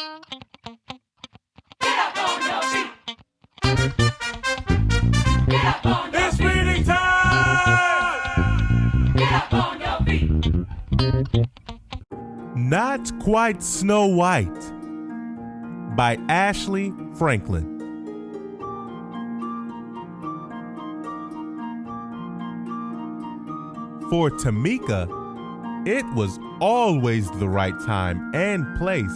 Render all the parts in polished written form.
Get up on your feet. Get up on your It's feet. reading time! Get up on your feet. Not Quite Snow White by Ashley Franklin. For Tamika, it was always the right time and place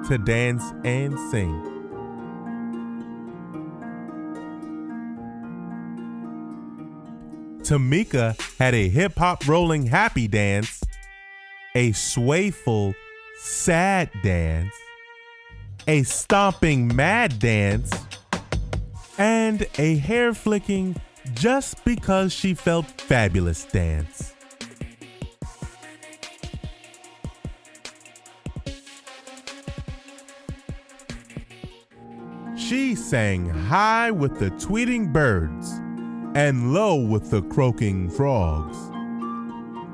to dance and sing. Tamika had a hip-hop rolling happy dance, a swayful sad dance, a stomping mad dance, and a hair-flicking just because she felt fabulous dance. She sang high with the tweeting birds and low with the croaking frogs.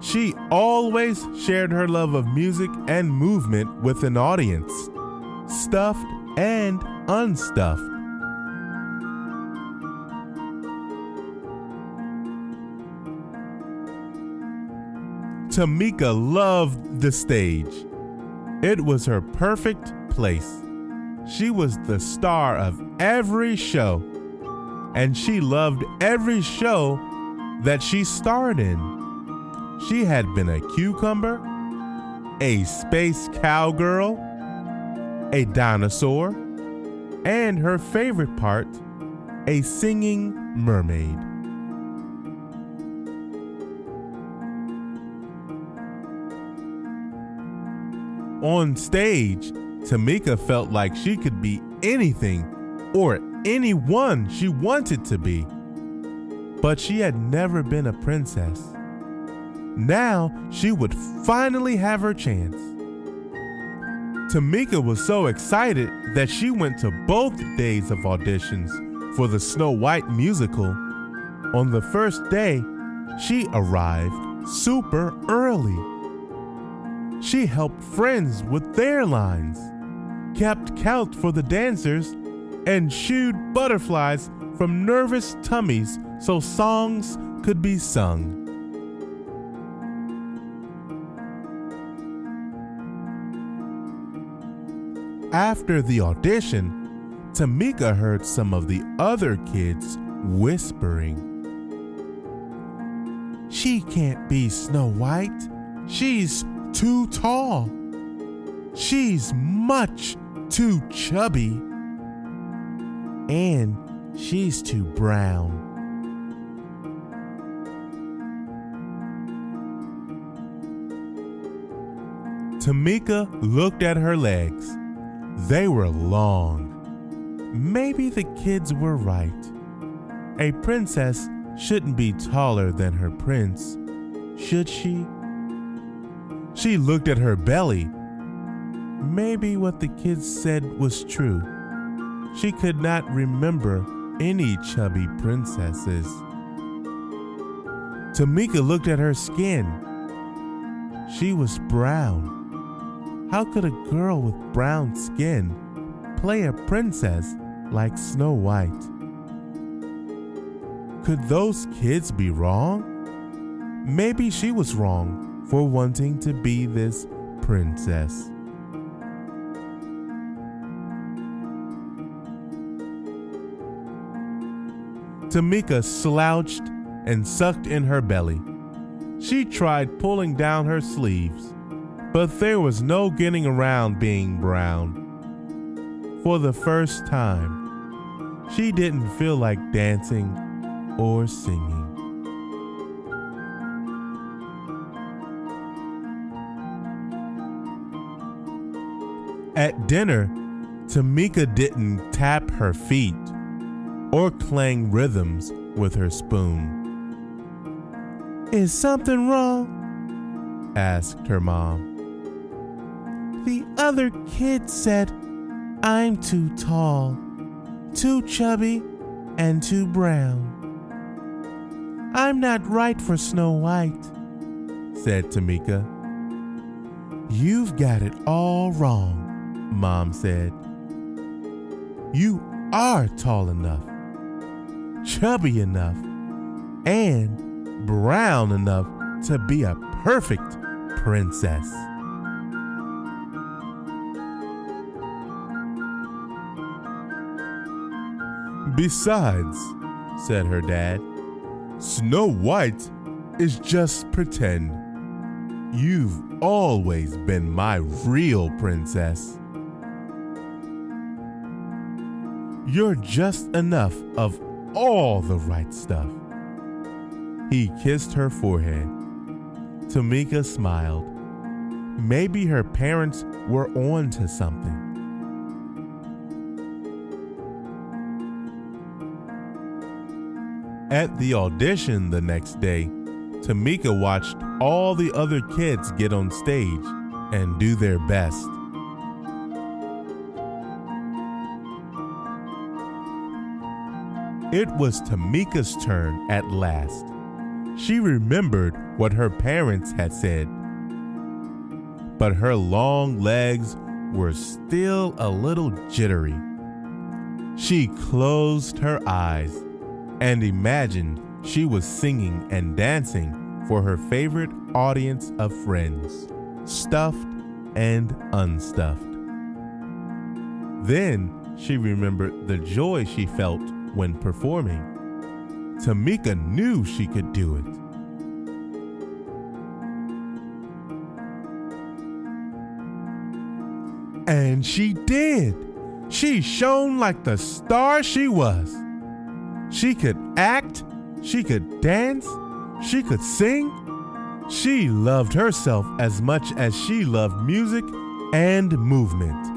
She always shared her love of music and movement with an audience, stuffed and unstuffed. Tamika loved the stage. It was her perfect place. She was the star of every show, and she loved every show that she starred in. She had been a cucumber, a space cowgirl, a dinosaur, and her favorite part, a singing mermaid. On stage, Tamika felt like she could be anything or anyone she wanted to be. But she had never been a princess. Now she would finally have her chance. Tamika was so excited that she went to both days of auditions for the Snow White musical. On the first day, she arrived super early. She helped friends with their lines, kept count for the dancers, and shooed butterflies from nervous tummies so songs could be sung. After the audition, Tamika heard some of the other kids whispering, "She can't be Snow White. She's too tall. She's much too chubby. And she's too brown." Tamika looked at her legs. They were long. Maybe the kids were right. A princess shouldn't be taller than her prince, should she? She looked at her belly. Maybe what the kids said was true. She could not remember any chubby princesses. Tamika looked at her skin. She was brown. How could a girl with brown skin play a princess like Snow White? Could those kids be wrong? Maybe she was wrong for wanting to be this princess. Tamika slouched and sucked in her belly. She tried pulling down her sleeves, but there was no getting around being brown. For the first time, she didn't feel like dancing or singing. At dinner, Tamika didn't tap her feet or clang rhythms with her spoon. "Is something wrong?" asked her mom. "The other kid said I'm too tall, too chubby, and too brown. I'm not right for Snow White," said Tamika. "You've got it all wrong," Mom said. You are tall enough, chubby enough, and brown enough to be a perfect princess. Besides, said her dad, Snow White is just pretend. You've always been my real princess. You're just enough of all the right stuff. He kissed her forehead. Tamika smiled. Maybe her parents were on to something. At the audition the next day, Tamika watched all the other kids get on stage and do their best. It was Tamika's turn at last. She remembered what her parents had said, but her long legs were still a little jittery. She closed her eyes and imagined she was singing and dancing for her favorite audience of friends, stuffed and unstuffed. Then she remembered the joy she felt when performing. Tamika knew she could do it. And she did. She shone like the star she was. She could act, she could dance, she could sing. She loved herself as much as she loved music and movement.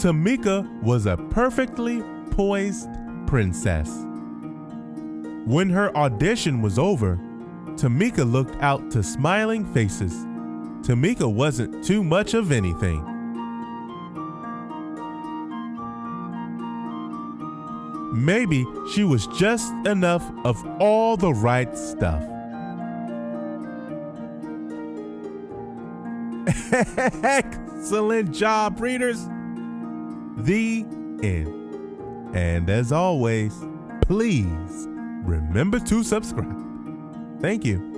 Tamika was a perfectly poised princess. When her audition was over, Tamika looked out to smiling faces. Tamika wasn't too much of anything. Maybe she was just enough of all the right stuff. Excellent job, readers. The end. And as always, please remember to subscribe. Thank you.